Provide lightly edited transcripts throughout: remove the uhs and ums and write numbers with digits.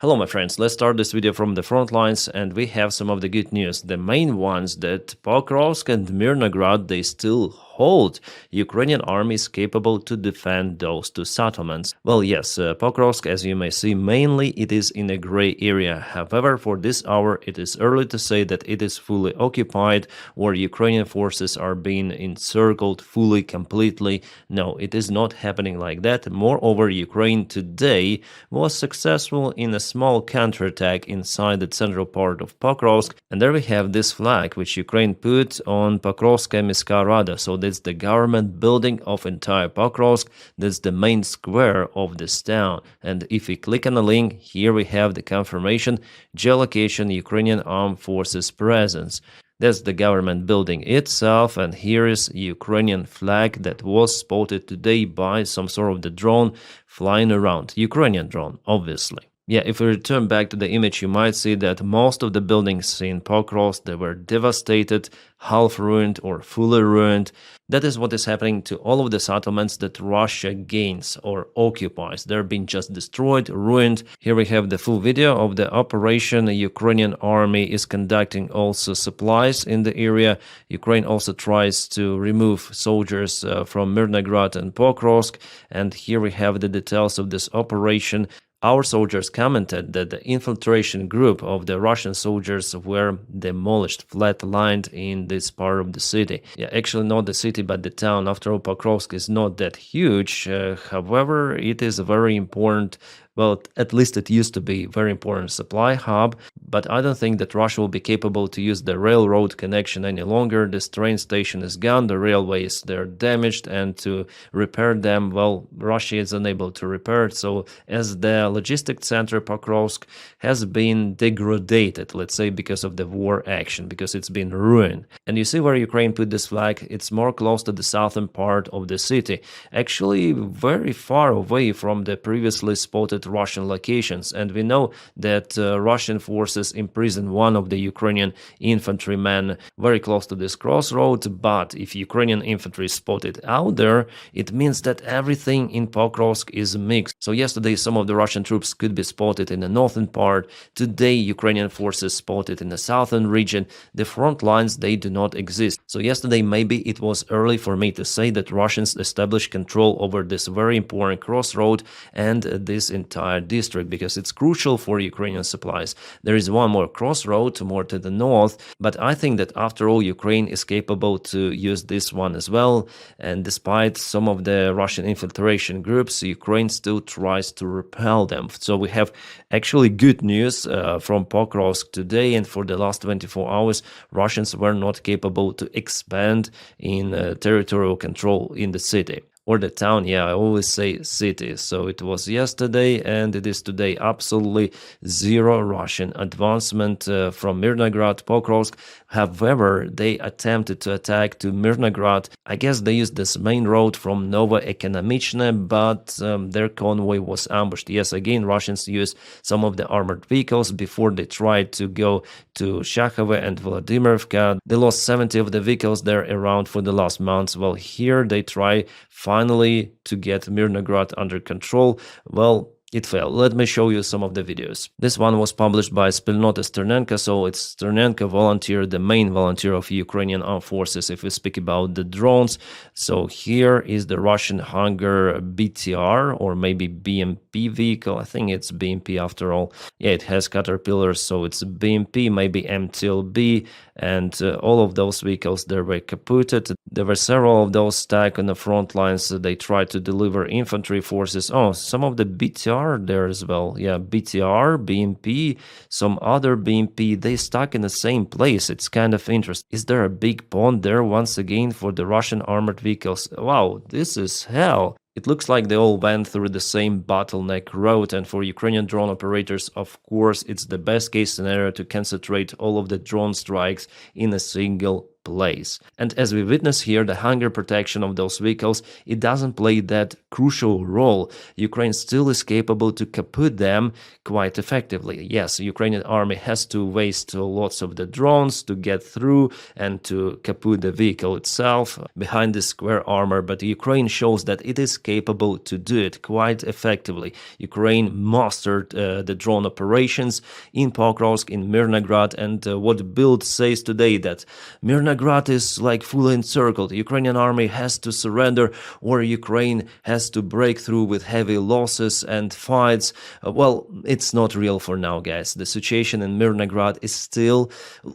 Hello my friends, let's start this video from the front lines and we have some of the good news. The main ones that Pokrovsk and Mirnograd, they still hold. Ukrainian army is capable to defend those two settlements. Well, yes, Pokrovsk, as you may see, mainly it is in a gray area. However, for this hour, it is early to say that it is fully occupied or Ukrainian forces are being encircled fully, completely. No, it is not happening like that. Moreover, Ukraine today was successful in a small counterattack inside the central part of Pokrovsk. And there we have this flag, which Ukraine put on Pokrovskaya Mieska Rada. So that's the government building of entire Pokrovsk. That's the main square of this town. And if we click on the link, here we have the confirmation, geolocation, Ukrainian Armed Forces presence. That's the government building itself, and here is Ukrainian flag that was spotted today by some sort of the drone flying around. Ukrainian drone, obviously. Yeah, if we return back to the image, you might see that most of the buildings in Pokrovsk, they were devastated, half ruined or fully ruined. That is what is happening to all of the settlements that Russia gains or occupies. They're being just destroyed, ruined. Here we have the full video of the operation. The Ukrainian army is conducting also supplies in the area. Ukraine also tries to remove soldiers from Mirnograd and Pokrovsk. And here we have the details of this operation. Our soldiers commented that the infiltration group of the Russian soldiers were demolished, flat-lined in this part of the city. Yeah, actually not the city, but the town. After all, Pokrovsk is not that huge. However, it is a very important, well, at least it used to be a very important supply hub, but I don't think that Russia will be capable to use the railroad connection any longer. This train station is gone, the railways, they're damaged, and to repair them, well, Russia is unable to repair it. So as the logistic center, Pokrovsk has been degraded, let's say, because of the war action, because it's been ruined. And you see where Ukraine put this flag? It's more close to the southern part of the city, actually very far away from the previously spotted Russian locations. And we know that Russian forces imprisoned one of the Ukrainian infantrymen very close to this crossroad. But if Ukrainian infantry is spotted out there, it means that everything in Pokrovsk is mixed. So yesterday some of the Russian troops could be spotted in the northern part. Today Ukrainian forces spotted in the southern region. The front lines, they do not exist. So yesterday maybe it was early for me to say that Russians established control over this very important crossroad and this entire district, because it's crucial for Ukrainian supplies. There is one more crossroad more to the north, but I think that after all Ukraine is capable to use this one as well. And despite some of the Russian infiltration groups, Ukraine still tries to repel them. So we have actually good news from Pokrovsk today, and for the last 24 hours Russians were not capable to expand in territorial control in the city. Or the town, yeah, I always say city. So it was yesterday and it is today absolutely zero Russian advancement from Mirnograd, Pokrovsk. However, they attempted to attack to Mirnograd. I guess they used this main road from Novoekonomichne, but their convoy was ambushed. Yes, again, Russians used some of the armored vehicles before they tried to go to Shakhove and Vladimirovka. They lost 70 of the vehicles there around for the last months. Well, here they try finally to get Mirnograd under control. Well, it failed. Let me show you some of the videos. This one was published by Spilnota Sternenko, so it's Sternenko volunteer, the main volunteer of Ukrainian armed forces, if we speak about the drones. So here is the Russian Hunger BTR, or maybe BMP vehicle. I think it's BMP after all. Yeah, it has caterpillars, so it's BMP, maybe MTLB, and all of those vehicles, they were caputed. There were several of those stacked on the front lines. They tried to deliver infantry forces. Oh, some of the BTR there as well. Yeah, BTR, BMP, some other BMP, they stuck in the same place. It's kind of interesting. Is there a big pond there once again for the Russian armored vehicles? Wow, this is hell. It looks like they all went through the same bottleneck road, and for Ukrainian drone operators, of course, it's the best case scenario to concentrate all of the drone strikes in a single place. And as we witness here, the hunger protection of those vehicles, it doesn't play that crucial role. Ukraine still is capable to kaput them quite effectively. Yes, Ukrainian army has to waste lots of the drones to get through and to kaput the vehicle itself behind the square armor, but Ukraine shows that it is capable to do it quite effectively. Ukraine mastered the drone operations in Pokrovsk, in Mirnograd, and what Bild says today that Mirnograd is like fully encircled. Ukrainian army has to surrender, or Ukraine has to break through with heavy losses and fights. Well, it's not real for now, guys. The situation in Mirnograd is still,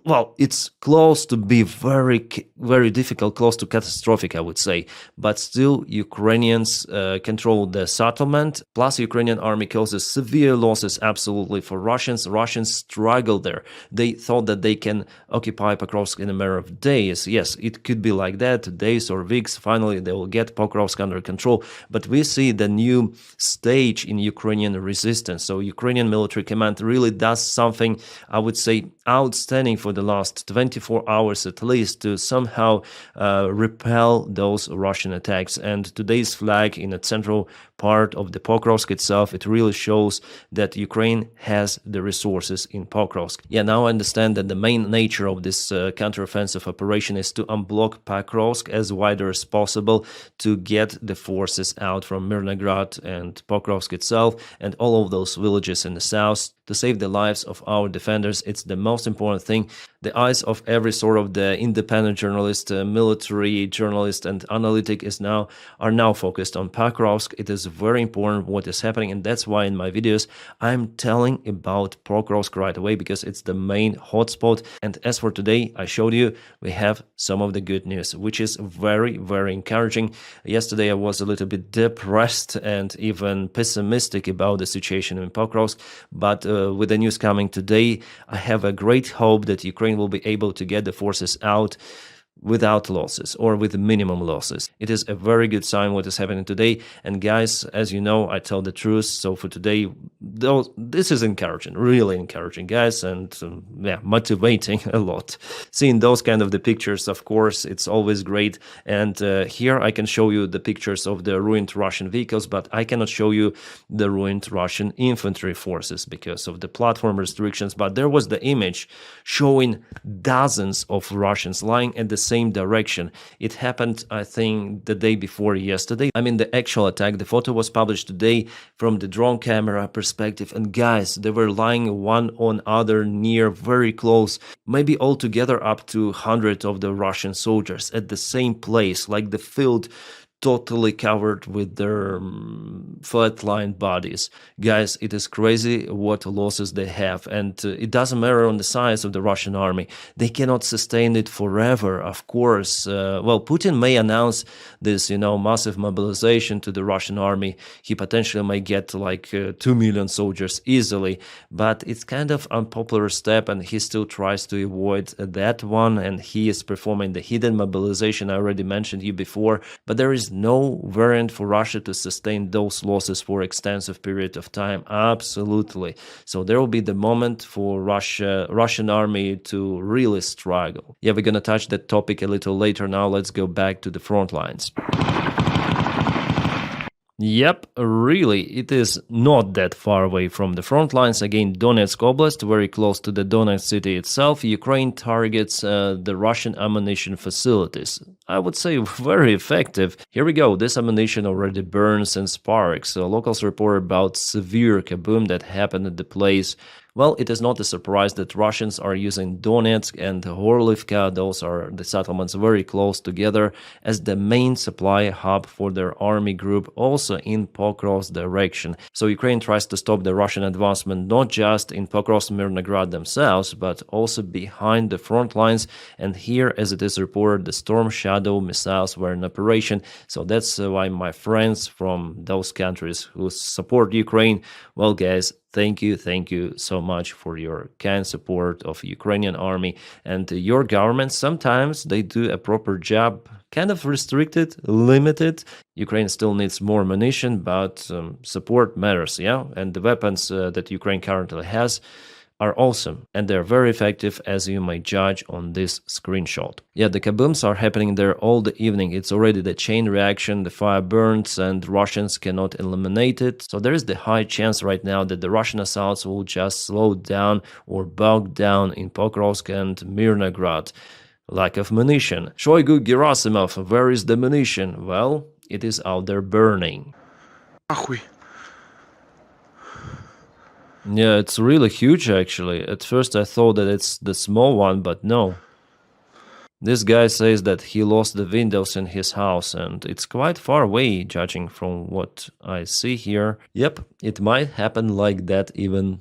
well, it's close to be very, very difficult, close to catastrophic, I would say. But still, Ukrainians control the settlement. Plus, Ukrainian army causes severe losses, absolutely, for Russians. Russians struggle there. They thought that they can occupy Pokrovsk in a matter of days. Yes, it could be like that, days or weeks. Finally, they will get Pokrovsk under control. But we see the new stage in Ukrainian resistance. So Ukrainian military command really does something, I would say, outstanding for the last 24 hours at least to somehow repel those Russian attacks. And today's flag in the central part of the Pokrovsk itself, it really shows that Ukraine has the resources in Pokrovsk. Yeah, now I understand that the main nature of this counteroffensive operation is to unblock Pokrovsk as wider as possible to get the forces out from Mirnograd and Pokrovsk itself and all of those villages in the south to save the lives of our defenders. It's the most important thing. The eyes of every sort of the independent journalist, military journalist and analytic are now focused on Pokrovsk. It is very important what is happening, and that's why in my videos I'm telling about Pokrovsk right away, because it's the main hotspot. And as for today, I showed you we have some of the good news, which is very, very encouraging. Yesterday I was a little bit depressed and even pessimistic about the situation in Pokrovsk, but with the news coming today, I have a great hope that Ukraine will be able to get the forces out without losses or with minimum losses. It is a very good sign what is happening today. And guys, as you know, I tell the truth. So for today, this is encouraging, really encouraging, guys, and yeah, motivating a lot. Seeing those kind of the pictures, of course, it's always great. And here I can show you the pictures of the ruined Russian vehicles, but I cannot show you the ruined Russian infantry forces because of the platform restrictions. But there was the image showing dozens of Russians lying at the same direction. It happened, I think, the day before yesterday. I mean, the actual attack, the photo was published today from the drone camera perspective. And guys, they were lying one on other near, very close, maybe altogether up to 100 of the Russian soldiers at the same place, like the field totally covered with their flatlined bodies. Guys, it is crazy what losses they have, and it doesn't matter on the size of the Russian army. They cannot sustain it forever, of course. Well, Putin may announce this, massive mobilization to the Russian army. He potentially may get like 2 million soldiers easily, but it's kind of unpopular step, and he still tries to avoid that one, and he is performing the hidden mobilization I already mentioned you before, but there is no variant for Russia to sustain those losses for extensive period of time. Absolutely. So there will be the moment for Russian army to really struggle. Yeah, we're gonna touch that topic a little later. Now let's go back to the front lines. Yep, really, it is not that far away from the front lines. Again, Donetsk Oblast, very close to the Donetsk city itself. Ukraine targets the Russian ammunition facilities. I would say very effective. Here we go. This ammunition already burns and sparks. Locals report about severe kaboom that happened at the place. Well, it is not a surprise that Russians are using Donetsk and Horlivka, those are the settlements very close together, as the main supply hub for their army group, also in Pokrovsk direction. So Ukraine tries to stop the Russian advancement not just in Pokrovsk and Mirnograd themselves, but also behind the front lines. And here, as it is reported, the Storm Shadow missiles were in operation. So that's why my friends from those countries who support Ukraine, well, guys, thank you so much for your kind support of Ukrainian army and your government. Sometimes they do a proper job, kind of restricted, limited. Ukraine still needs more ammunition, but support matters, yeah? And the weapons that Ukraine currently has, are awesome, and they're very effective, as you may judge on this screenshot. Yeah, the kabooms are happening there all the evening. It's already the chain reaction, the fire burns, and Russians cannot eliminate it. So there is the high chance right now that the Russian assaults will just slow down or bog down in Pokrovsk and Mirnograd. Lack of munition. Shoigu Gerasimov, where is the munition? Well, it is out there burning. Нахуй. Yeah, it's really huge actually. At first I thought that it's the small one, but no. This guy says that he lost the windows in his house, and it's quite far away, judging from what I see here. Yep, it might happen like that even.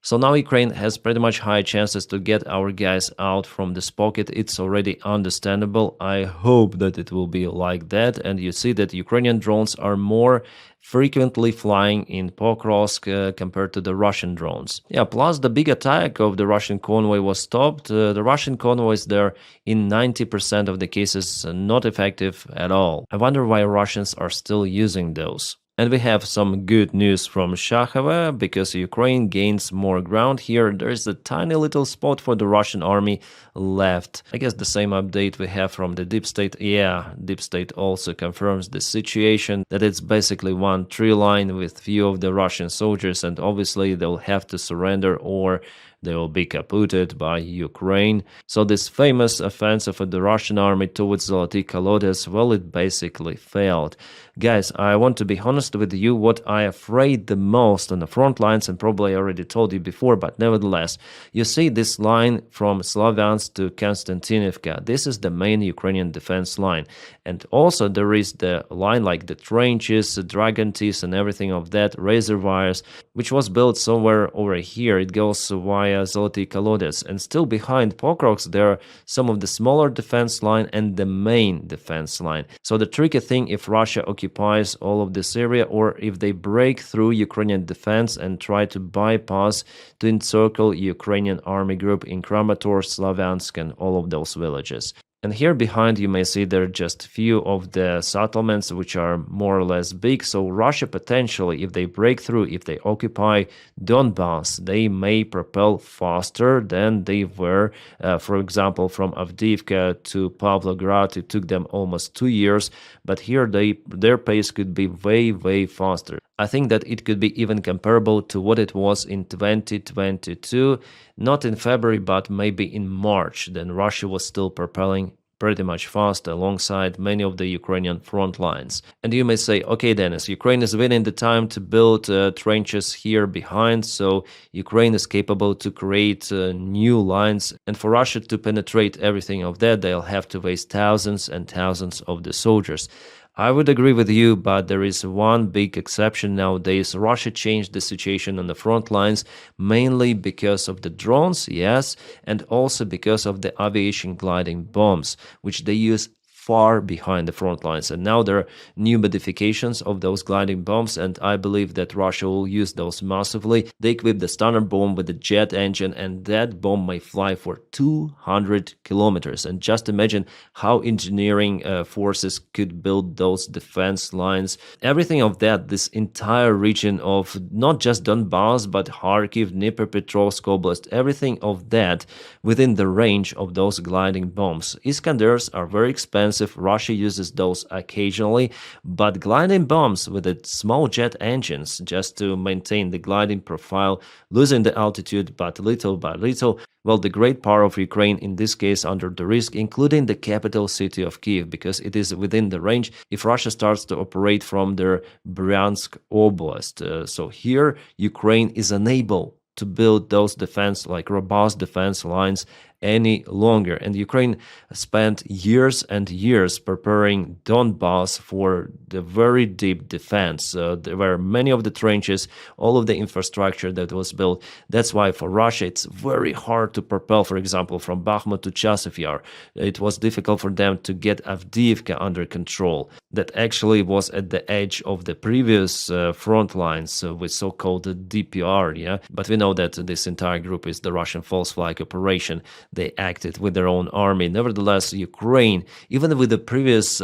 So now Ukraine has pretty much high chances to get our guys out from this pocket. It's already understandable. I hope that it will be like that. And you see that Ukrainian drones are more frequently flying in Pokrovsk compared to the Russian drones. Yeah, plus the big attack of the Russian convoy was stopped. The Russian convoys there in 90% of the cases not effective at all. I wonder why Russians are still using those. And we have some good news from Shakhova, because Ukraine gains more ground here. There's a tiny little spot for the Russian army left. I guess the same update we have from the Deep State. Yeah, Deep State also confirms the situation, that it's basically one tree line with few of the Russian soldiers, and obviously they'll have to surrender or they will be kaputted by Ukraine. So this famous offensive of the Russian army towards Zoloty Kolodets, well, it basically failed. Guys, I want to be honest with you, what I afraid the most on the front lines, and probably I already told you before, but nevertheless, you see this line from Slavyansk to Konstantinivka. This is the main Ukrainian defense line. And also there is the line like the trenches, the dragon teeth and everything of that, reservoirs, which was built somewhere over here. It goes via Zoloty Kolodets. And still behind Pokrovsk, there are some of the smaller defense line and the main defense line. So the tricky thing, if Russia occupies all of this area, or if they break through Ukrainian defense and try to bypass to encircle Ukrainian army group in Kramatorsk, Slavyansk and all of those villages. And here behind you may see there are just few of the settlements which are more or less big. So Russia potentially, if they break through, if they occupy Donbass, they may propel faster than they were. For example, from Avdiivka to Pavlograd, it took them almost 2 years. But here their pace could be way, way faster. I think that it could be even comparable to what it was in 2022, not in February, but maybe in March. Then Russia was still propelling pretty much fast alongside many of the Ukrainian front lines. And you may say, okay, Dennis, Ukraine is winning the time to build trenches here behind, so Ukraine is capable to create new lines. And for Russia to penetrate everything of that, they'll have to waste thousands and thousands of the soldiers. I would agree with you, but there is one big exception nowadays. Russia changed the situation on the front lines, mainly because of the drones, yes, and also because of the aviation gliding bombs, which they use far behind the front lines. And now there are new modifications of those gliding bombs, and I believe that Russia will use those massively. They equip the Stunner bomb with a jet engine, and that bomb may fly for 200 kilometers. And just imagine how engineering forces could build those defense lines. Everything of that, this entire region of not just Donbass, but Kharkiv, Dnipropetrovsk Oblast, everything of that within the range of those gliding bombs. Iskanders are very expensive. Russia uses those occasionally, but gliding bombs with the small jet engines just to maintain the gliding profile, losing the altitude, but little by little. Well, the great power of Ukraine in this case under the risk, including the capital city of Kiev, because it is within the range if Russia starts to operate from their Bryansk Oblast. So here Ukraine is unable to build those robust defense lines any longer. And Ukraine spent years and years preparing Donbass for the very deep defense. There were many of the trenches, all of the infrastructure that was built. That's why for Russia it's very hard to propel, for example, from Bakhmut to Chasiv Yar. It was difficult for them to get Avdiivka under control. That actually was at the edge of the previous front lines with so-called DPR, yeah? But we know that this entire group is the Russian false flag operation. they acted with their own army. Nevertheless, Ukraine, even with the previous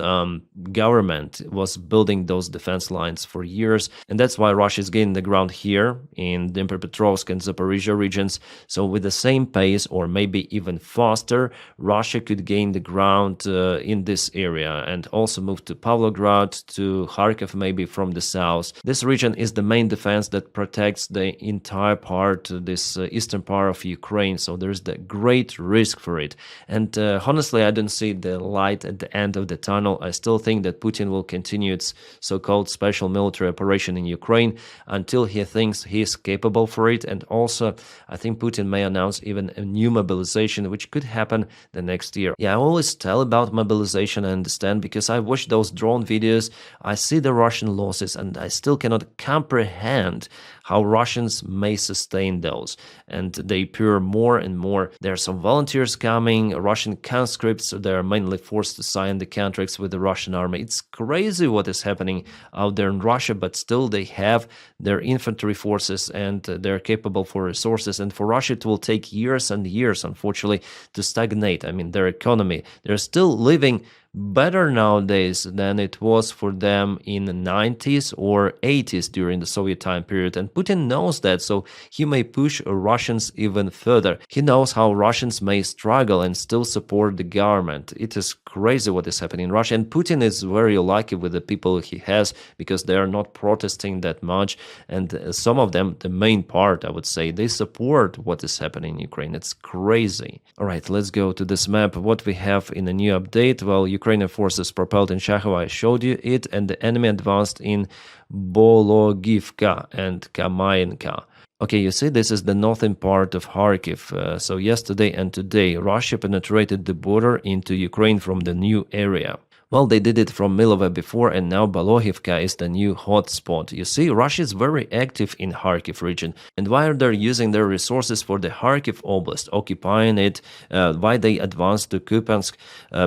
government, was building those defense lines for years, and that's why Russia is gaining the ground here in Dnipropetrovsk and Zaporizhia regions. So with the same pace, or maybe even faster, Russia could gain the ground in this area and also move to Pavlograd, to Kharkiv, maybe from the south. This region is the main defense that protects the entire part, this eastern part of Ukraine, so there's the great risk for it. And honestly, I don't see the light at the end of the tunnel. I still think that Putin will continue its so-called special military operation in Ukraine until he thinks he is capable for it. And also, I think Putin may announce even a new mobilization, which could happen the next year. Yeah, I always tell about mobilization, I understand, because I watched those drone videos, I see the Russian losses, and I still cannot comprehend how Russians may sustain those. And they appear more and more. There are some volunteers coming, Russian conscripts, they are mainly forced to sign the contracts with the Russian army. It's crazy what is happening out there in Russia, but still they have their infantry forces and they're capable for resources. And for Russia, it will take years and years, unfortunately, to stagnate. I mean, their economy, they're still living better nowadays than it was for them in the 90s or 80s during the Soviet time period. And Putin knows that, so he may push Russians even further. He knows how Russians may struggle and still support the government. It is crazy what is happening in Russia. And Putin is very lucky with the people he has, because they are not protesting that much. And some of them, the main part, I would say, they support what is happening in Ukraine. It's crazy. All right, let's go to this map. What we have in a new update? Well, Ukrainian forces propelled in Shakhova, I showed you it, and the enemy advanced in Bologivka and Kamainka. Okay, you see, this is the northern part of Kharkiv. So yesterday and today, Russia penetrated the border into Ukraine from the new area. Well, they did it from Milova before, and now Bologivka is the new hotspot. You see, Russia is very active in Kharkiv region. And why are they using their resources for the Kharkiv Oblast, occupying it? Why they advanced to Kupiansk?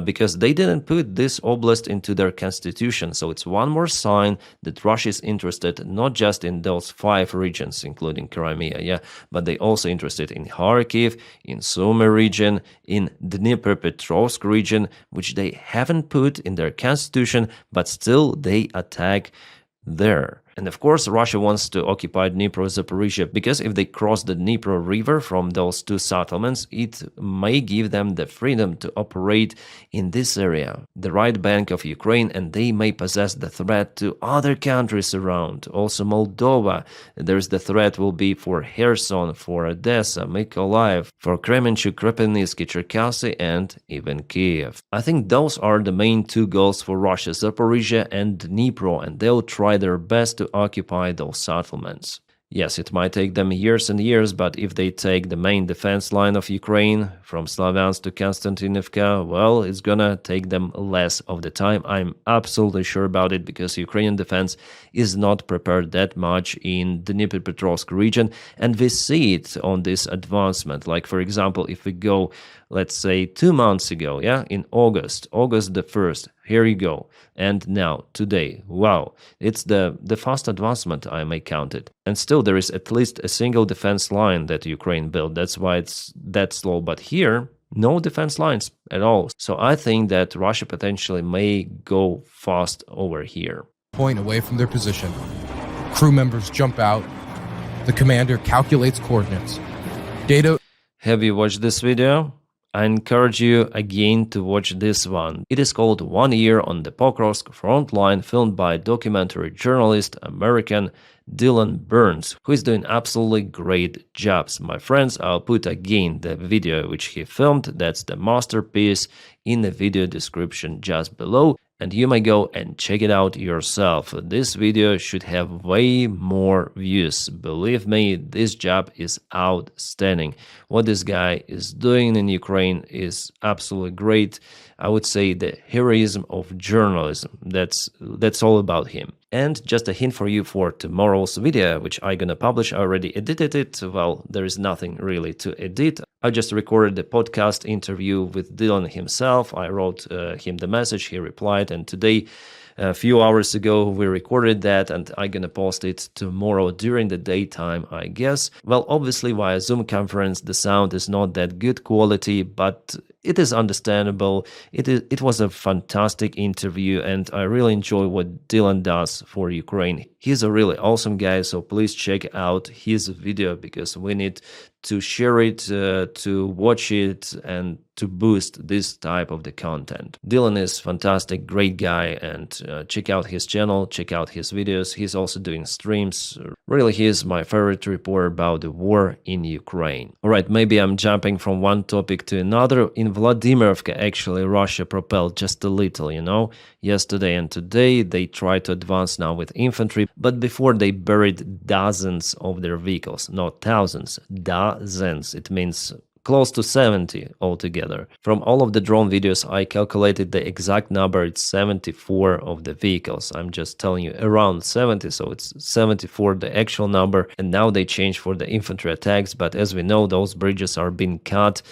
Because they didn't put this oblast into their constitution. So it's one more sign that Russia is interested not just in those 5 regions, including Crimea, yeah, but they also interested in Kharkiv, in Sumy region, in Dnipropetrovsk region, which they haven't put in their constitution, but still they attack there. And of course, Russia wants to occupy Dnipro, Zaporizhia, because if they cross the Dnipro River from those 2 settlements, it may give them the freedom to operate in this area, the right bank of Ukraine, and they may possess the threat to other countries around. Also Moldova, there's the threat will be for Kherson, for Odessa, Mykolaiv, for Kremenchuk, Kropyvnytsky, Cherkasy, and even Kiev. I think those are the main 2 goals for Russia, Zaporizhia and Dnipro, and they'll try their best to occupy those settlements. Yes, it might take them years and years, but if they take the main defense line of Ukraine from Slavyansk to Konstantinivka, well, it's gonna take them less of the time. I'm absolutely sure about it, because Ukrainian defense is not prepared that much in the Dnipropetrovsk region, and we see it on this advancement. Like, for example, if we go, let's say 2 months ago, yeah, in August the 1st, here you go. And now, today, wow, it's the fast advancement, I may count it. And still there is at least a single defense line that Ukraine built. That's why it's that slow. But here, no defense lines at all. So I think that Russia potentially may go fast over here. Point away from their position. Crew members jump out. The commander calculates coordinates. Data. Have you watched this video? I encourage you again to watch this one. It is called 1 Year on the Pokrovsk Front Line, filmed by documentary journalist American Dylan Burns, who is doing absolutely great jobs. My friends, I'll put again the video which he filmed. That's the masterpiece in the video description just below, and you may go and check it out yourself. This video should have way more views. Believe me, this job is outstanding. What this guy is doing in Ukraine is absolutely great. I would say the heroism of journalism. That's all about him. And just a hint for you for tomorrow's video, which I'm gonna publish. I already edited it. Well, there is nothing really to edit. I just recorded the podcast interview with Dylan himself. I wrote him the message, he replied, and today A few hours ago we recorded that, and I'm gonna post it tomorrow during the daytime, I guess. Well, obviously via Zoom conference the sound is not that good quality, but it is understandable. It was a fantastic interview, and I really enjoy what Dylan does for Ukraine. He's a really awesome guy, so please check out his video because we need to share it, to watch it, and to boost this type of the content. Dylan is fantastic, great guy, and check out his channel, check out his videos. He's also doing streams. Really, he is my favorite reporter about the war in Ukraine. Alright, maybe I'm jumping from one topic to another. In Vladimirivka, actually, Russia propelled just a little, you know. Yesterday and today, they tried to advance now with infantry, but before they buried dozens of their vehicles, not thousands, dozens. It means close to 70 altogether. From all of the drone videos, I calculated the exact number. It's 74 of the vehicles. I'm just telling you around 70, so it's 74 the actual number. And now they changed for the infantry attacks, but as we know, those bridges are being cut.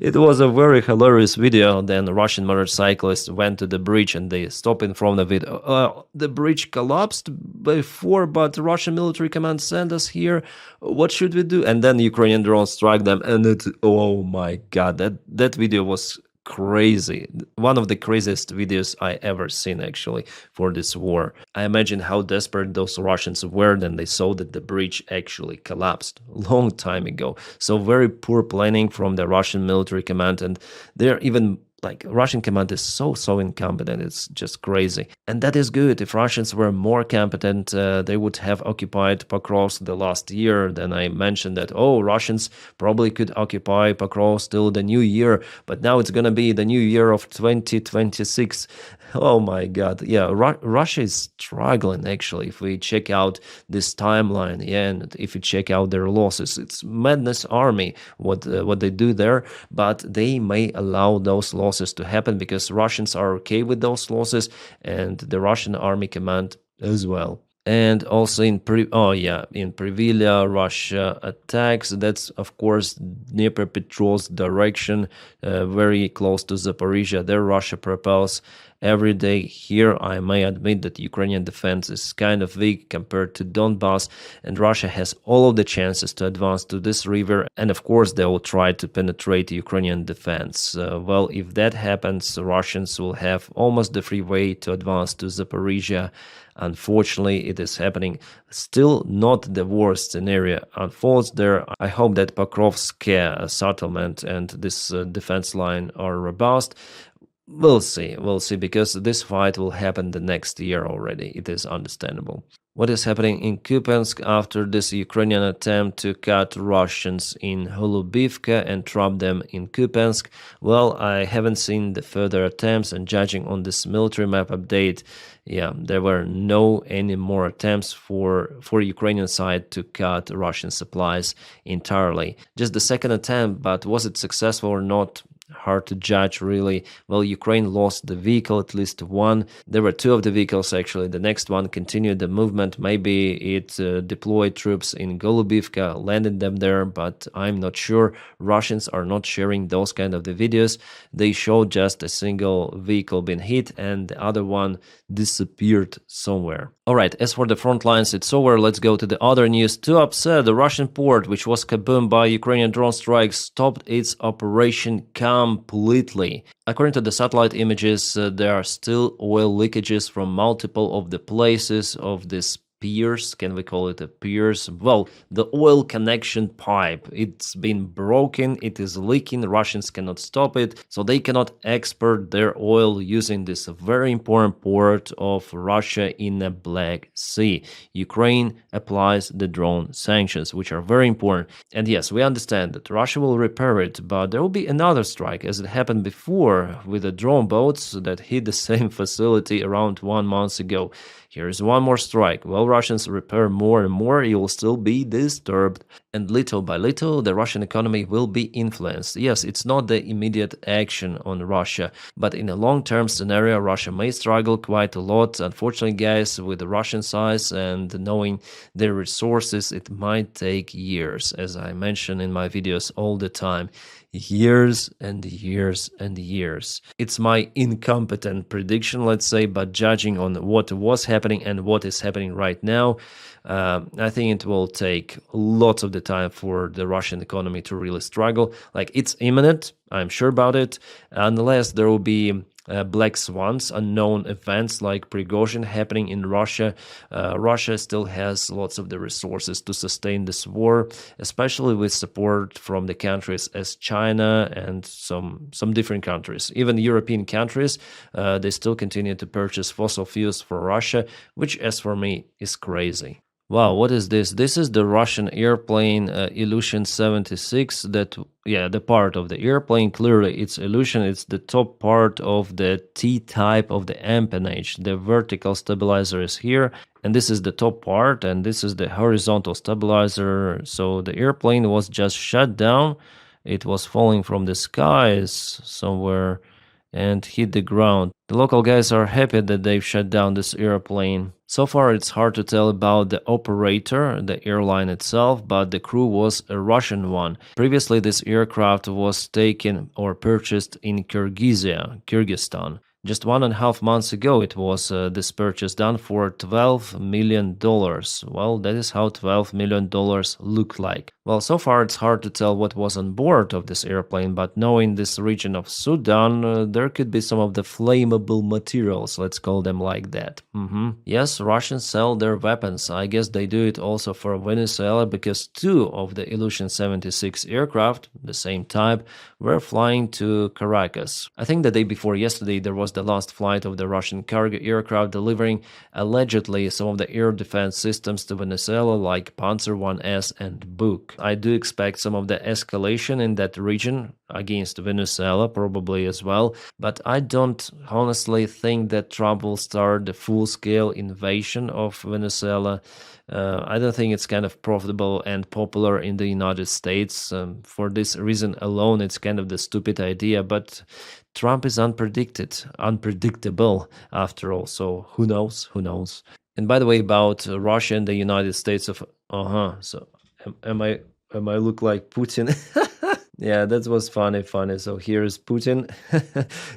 It was a very hilarious video. Then Russian motorcyclists went to the bridge and they stopped in front of it. The bridge collapsed before, but Russian military command sent us here. What should we do? And then Ukrainian drones struck them, and oh my god, that video was crazy. One of the craziest videos I ever seen actually for this war. I imagine how desperate those Russians were when they saw that the bridge actually collapsed long time ago. So very poor planning from the Russian military command, and they're even like Russian command is so incompetent. It's just crazy. And that is good. If Russians were more competent, they would have occupied Pokrovsk the last year. Then I mentioned that, oh, Russians probably could occupy Pokrovsk till the new year, but now it's gonna be the new year of 2026. Oh my god. Yeah, Russia is struggling actually. If we check out this timeline, yeah, and if you check out their losses, it's madness army what they do there, but they may allow those losses to happen because Russians are okay with those losses, and the Russian army command as well. And also in Privilia, Russia attacks. That's of course Dnipropetrovsk direction, very close to Zaporizhia. There Russia propels every day. Here I may admit that Ukrainian defense is kind of weak compared to Donbass, and Russia has all of the chances to advance to this river, and of course they will try to penetrate Ukrainian defense. Well, if that happens, Russians will have almost the free way to advance to Zaporizhia. Unfortunately, it is happening. Still not the worst scenario unfolds there. I hope that Pokrovsk settlement and this defense line are robust. We'll see, because this fight will happen the next year already. It is understandable. What is happening in Kupiansk after this Ukrainian attempt to cut Russians in Holubivka and trap them in Kupiansk? Well, I haven't seen the further attempts, and judging on this military map update, yeah, there were no any more attempts for Ukrainian side to cut Russian supplies entirely. Just the second attempt, but was it successful or not? Hard to judge, really. Well, Ukraine lost the vehicle, at least one. There were two of the vehicles, actually. The next one continued the movement. Maybe it deployed troops in Golubivka, landed them there, but I'm not sure. Russians are not sharing those kind of the videos. They show just a single vehicle being hit, and the other one disappeared somewhere. Alright, as for the front lines, it's over. Let's go to the other news. To upset, the Russian port, which was kaboomed by Ukrainian drone strikes, stopped its operation completely. According to the satellite images, there are still oil leakages from multiple of the places of this piers. Can we call it a piers? Well, the oil connection pipe, it's been broken, it is leaking. Russians cannot stop it, so they cannot export their oil using this very important port of Russia in the Black Sea. Ukraine applies the drone sanctions, which are very important. And yes, we understand that Russia will repair it, but there will be another strike, as it happened before with the drone boats that hit the same facility around 1 month ago. Here's one more strike. While Russians repair more and more, you will still be disturbed. And little by little, the Russian economy will be influenced. Yes, it's not the immediate action on Russia, but in a long-term scenario, Russia may struggle quite a lot. Unfortunately, guys, with the Russian size and knowing their resources, it might take years, as I mention in my videos all the time. Years and years and years. It's my incompetent prediction, let's say, but judging on what was happening and what is happening right now, I think it will take lots of the time for the Russian economy to really struggle. Like, it's imminent, I'm sure about it, unless there will be black swans, unknown events like Prigozhin happening in Russia. Russia still has lots of the resources to sustain this war, especially with support from the countries as China and some different countries. Even European countries, they still continue to purchase fossil fuels for Russia, which, as for me, is crazy. Wow, what is this? This is the Russian airplane Ilyushin 76. The part of the airplane, clearly it's Ilyushin. It's the top part of the T-type of the empennage. The vertical stabilizer is here, and this is the top part, and this is the horizontal stabilizer. So the airplane was just shut down. It was falling from the skies somewhere and hit the ground. The local guys are happy that they've shut down this airplane. So far, it's hard to tell about the operator, the airline itself, but the crew was a Russian one. Previously, this aircraft was taken or purchased in Kyrgyzstan. Just 1.5 months ago, it was this purchase done for $12 million. Well, that is how $12 million look like. Well, so far it's hard to tell what was on board of this airplane, but knowing this region of Sudan, there could be some of the flammable materials, let's call them like that. Yes, Russians sell their weapons. I guess they do it also for Venezuela, because 2 of the Ilyushin 76 aircraft, the same type, were flying to Caracas. I think the day before yesterday there was the last flight of the Russian cargo aircraft delivering allegedly some of the air defense systems to Venezuela like Panzer 1S and Buk. I do expect some of the escalation in that region against Venezuela probably as well, but I don't honestly think that Trump will start the full-scale invasion of Venezuela. I don't think it's kind of profitable and popular in the United States. For this reason alone, it's kind of the stupid idea, but Trump is unpredictable after all, so who knows, who knows. And by the way, about Russia and the United States of, so am I look like Putin? Yeah, that was funny. So here's Putin.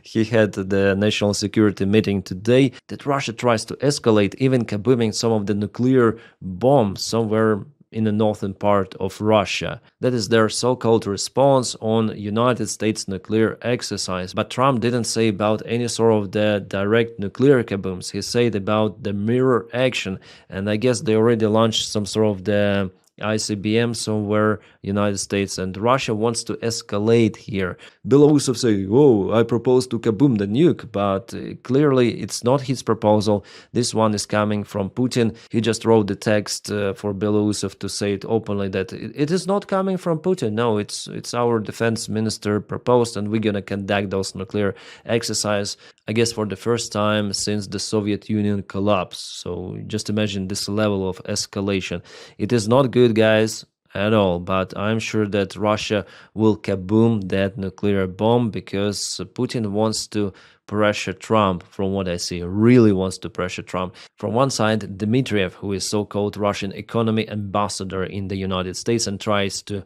He had the national security meeting today that Russia tries to escalate, even kabooming some of the nuclear bombs somewhere in the northern part of Russia. That is their so-called response on United States nuclear exercise. But Trump didn't say about any sort of the direct nuclear kabooms. He said about the mirror action, and I guess they already launched some sort of the ICBM somewhere, United States and Russia wants to escalate here. Belousov say, oh, I propose to kaboom the nuke, but clearly it's not his proposal. This one is coming from Putin. He just wrote the text for Belousov to say it openly that it is not coming from Putin. No, it's our defense minister proposed, and we're gonna conduct those nuclear exercises, I guess, for the first time since the Soviet Union collapsed. So just imagine this level of escalation. It is not good, guys, at all, but I'm sure that Russia will kaboom that nuclear bomb because Putin wants to pressure Trump, from what I see, really wants to pressure Trump. From one side, Dmitriev, who is so-called Russian economy ambassador in the United States and tries to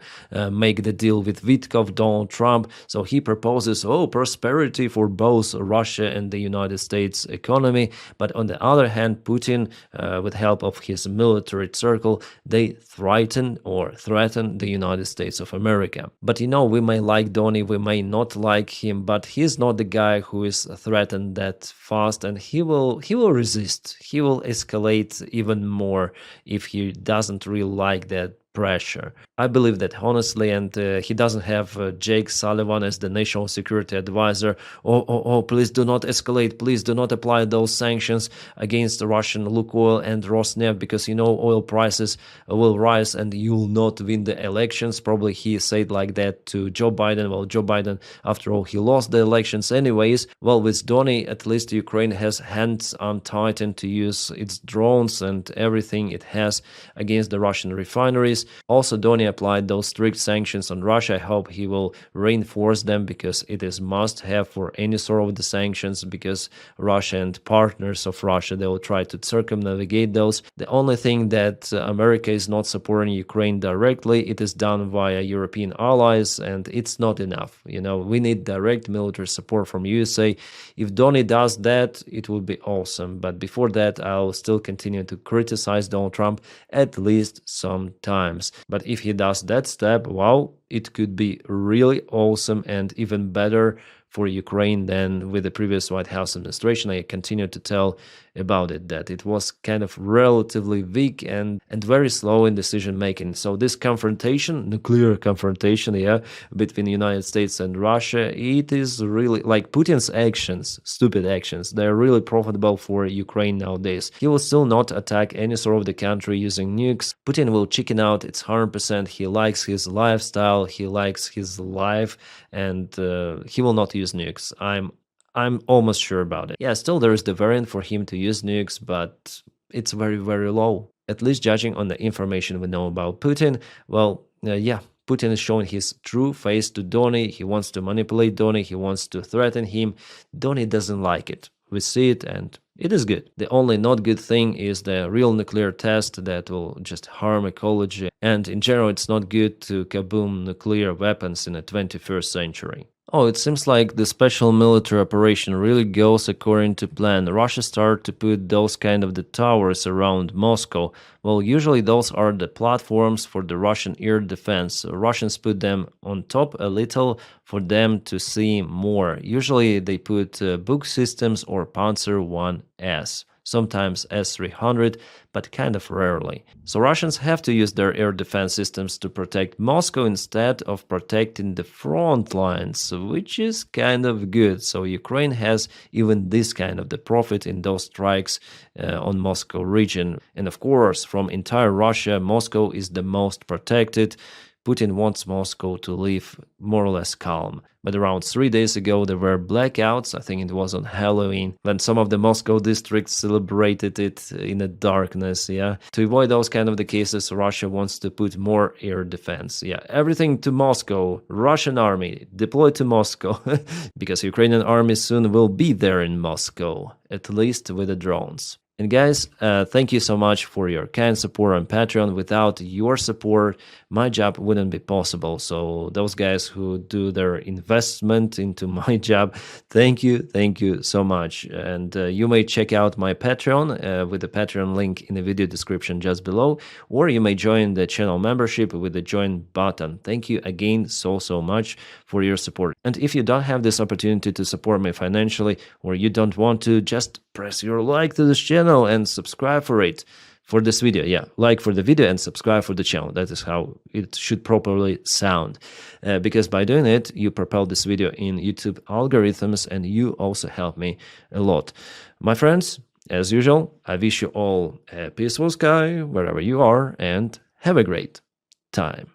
make the deal with Vitkov, Donald Trump. So he proposes, prosperity for both Russia and the United States economy. But on the other hand, Putin, with help of his military circle, they threaten the United States of America. But we may like Donny, we may not like him, but he's not the guy who is threatened that fast, and he will resist. He will escalate even more if he doesn't really like that pressure. I believe that honestly, and he doesn't have Jake Sullivan as the national security advisor. Oh, please do not escalate. Please do not apply those sanctions against the Russian Lukoil and Rosneft because, oil prices will rise and you will not win the elections. Probably he said like that to Joe Biden. Well, Joe Biden, after all, he lost the elections anyways. Well, with Donny, at least Ukraine has hands untightened to use its drones and everything it has against the Russian refineries. Also, Donny applied those strict sanctions on Russia. I hope he will reinforce them because it is must-have for any sort of the sanctions, because Russia and partners of Russia, they will try to circumnavigate those. The only thing that America is not supporting Ukraine directly, it is done via European allies, and it's not enough. We need direct military support from USA. If Donny does that, it would be awesome. But before that, I'll still continue to criticize Donald Trump at least sometimes. But if he does that step, wow, it could be really awesome and even better for Ukraine than with the previous White House administration. I continue to tell about it, that it was kind of relatively weak and very slow in decision making. So this confrontation, nuclear confrontation, between the United States and Russia, it is really like Putin's actions, stupid actions. They're really profitable for Ukraine nowadays. He will still not attack any sort of the country using nukes. Putin will chicken out, it's 100%. He likes his lifestyle, he likes his life, and he will not use nukes. I'm almost sure about it. Yeah, still there is the variant for him to use nukes, but it's very, very low. At least judging on the information we know about Putin, well, Putin is showing his true face to Donny. He wants to manipulate Donny. He wants to threaten him. Donny doesn't like it. We see it, and it is good. The only not good thing is the real nuclear test that will just harm ecology. And in general, it's not good to kaboom nuclear weapons in the 21st century. Oh, it seems like the special military operation really goes according to plan. Russia started to put those kind of the towers around Moscow. Well, usually those are the platforms for the Russian air defense. Russians put them on top a little for them to see more. Usually they put Buk systems or Panzer 1S. Sometimes S-300, but kind of rarely. So Russians have to use their air defense systems to protect Moscow instead of protecting the front lines, which is kind of good. So Ukraine has even this kind of the profit in those strikes on Moscow region. And of course, from entire Russia, Moscow is the most protected. Putin wants Moscow to live more or less calm. But around 3 days ago, there were blackouts. I think it was on Halloween, when some of the Moscow districts celebrated it in the darkness, To avoid those kind of the cases, Russia wants to put more air defense. Everything to Moscow. Russian army, deployed to Moscow. Because Ukrainian army soon will be there in Moscow, at least with the drones. And guys, thank you so much for your kind support on Patreon. Without your support, my job wouldn't be possible. So those guys who do their investment into my job, thank you so much. And you may check out my Patreon with the Patreon link in the video description just below, or you may join the channel membership with the join button. Thank you again so much for your support. And if you don't have this opportunity to support me financially, or you don't want to, just press your like to this channel and subscribe for it. For this video, like for the video and subscribe for the channel. That is how it should properly sound. Because by doing it, you propel this video in YouTube algorithms, and you also help me a lot. My friends, as usual, I wish you all a peaceful sky wherever you are, and have a great time.